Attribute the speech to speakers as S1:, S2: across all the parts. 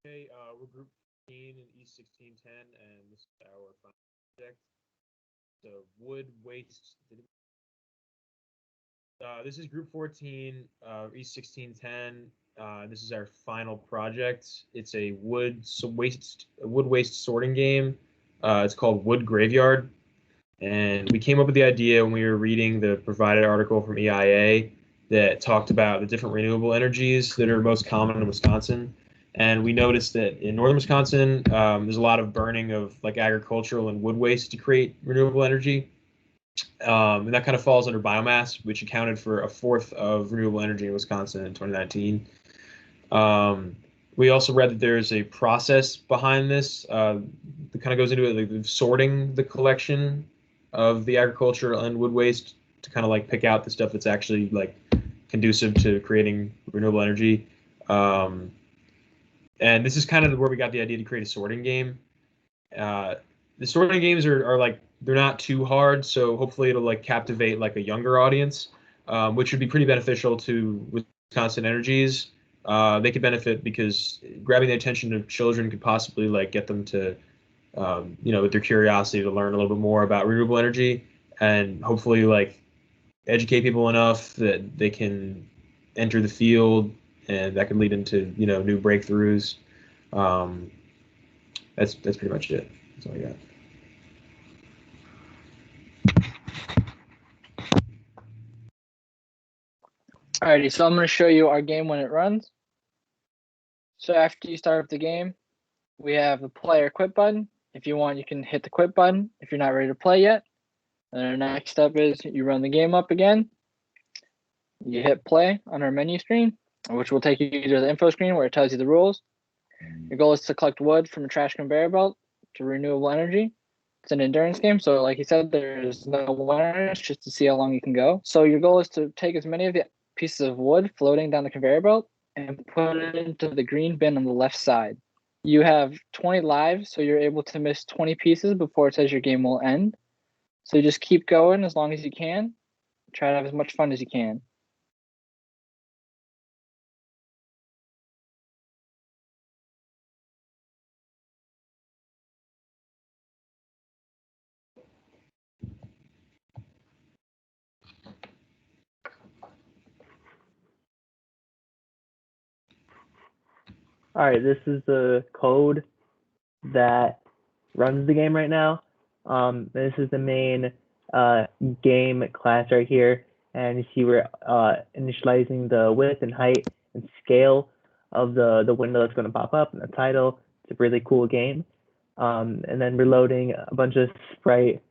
S1: Okay, we're group 15 in E1610, and this is our final project. The wood waste. This is group 14, E1610. This is our final project. It's a wood waste sorting game. It's called Wood Graveyard, and we came up with the idea when we were reading the provided article from EIA that talked about the different renewable energies that are most common in Wisconsin. And we noticed that in northern Wisconsin, there's a lot of burning of like agricultural and wood waste to create renewable energy. And that kind of falls under biomass, which accounted for a fourth of renewable energy in Wisconsin in 2019. We also read that there's a process behind this that kind of goes into it, like sorting the collection of the agricultural and wood waste to kind of like pick out the stuff that's actually like conducive to creating renewable energy. Um, and this is kind of where we got the idea to create a sorting game. Uh, the sorting games are like they're not too hard, so hopefully it'll like captivate like a younger audience, which would be pretty beneficial to Wisconsin Energies. They could benefit because grabbing the attention of children could possibly like get them to, with their curiosity to learn a little bit more about renewable energy, and hopefully like educate people enough that they can enter the field, and that could lead into new breakthroughs. Um, that's pretty much it. That's all I got.
S2: Alrighty, so I'm going to show you our game when it runs. So after you start up the game, we have the player quit button. If you want, you can hit the quit button if you're not ready to play yet. And our next step is you run the game up again. You hit play on our menu screen, which will take you to the info screen where it tells you the rules. Your goal is to collect wood from a trash conveyor belt to renewable energy. It's an endurance game, so like you said, there's no winners, just to see how long you can go. So your goal is to take as many of the pieces of wood floating down the conveyor belt and put it into the green bin on the left side. You have 20 lives, so you're able to miss 20 pieces before it says your game will end. So you just keep going as long as you can. Try to have as much fun as you can.
S3: All right, this is the code that runs the game right now. This is the main game class right here, and you see we're initializing the width and height and scale of the window that's going to pop up in the title. It's a really cool game. And then we're loading a bunch of sprite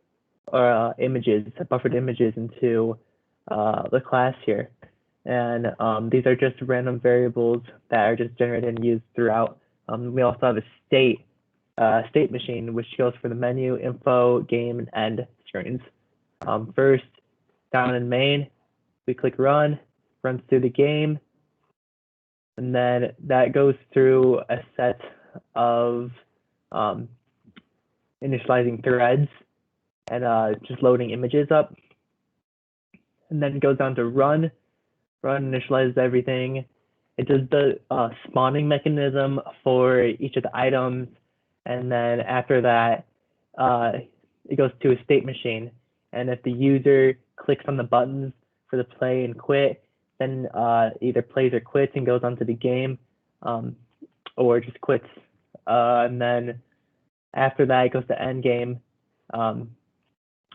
S3: images, buffered images into the class here. And these are just random variables that are just generated and used throughout. We also have a state machine, which goes for the menu, info, game, and end screens. First, down in main, we click run, runs through the game, and then that goes through a set of initializing threads and just loading images up. And then it goes down to run initializes everything. It does the spawning mechanism for each of the items. And then after that, it goes to a state machine. And if the user clicks on the buttons for the play and quit, then either plays or quits and goes onto the game, or just quits. And then after that, it goes to end game. And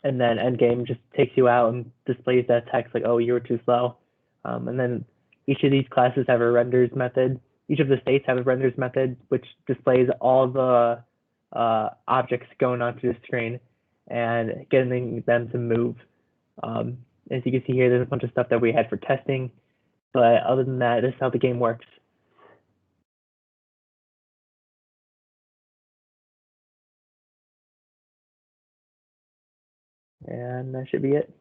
S3: then end game just takes you out and displays that text like, oh, you were too slow. And then each of these classes have a renders method. Each of the states have a renders method, which displays all the objects going onto the screen and getting them to move. As you can see here, there's a bunch of stuff that we had for testing. But other than that, this is how the game works. And that should be it.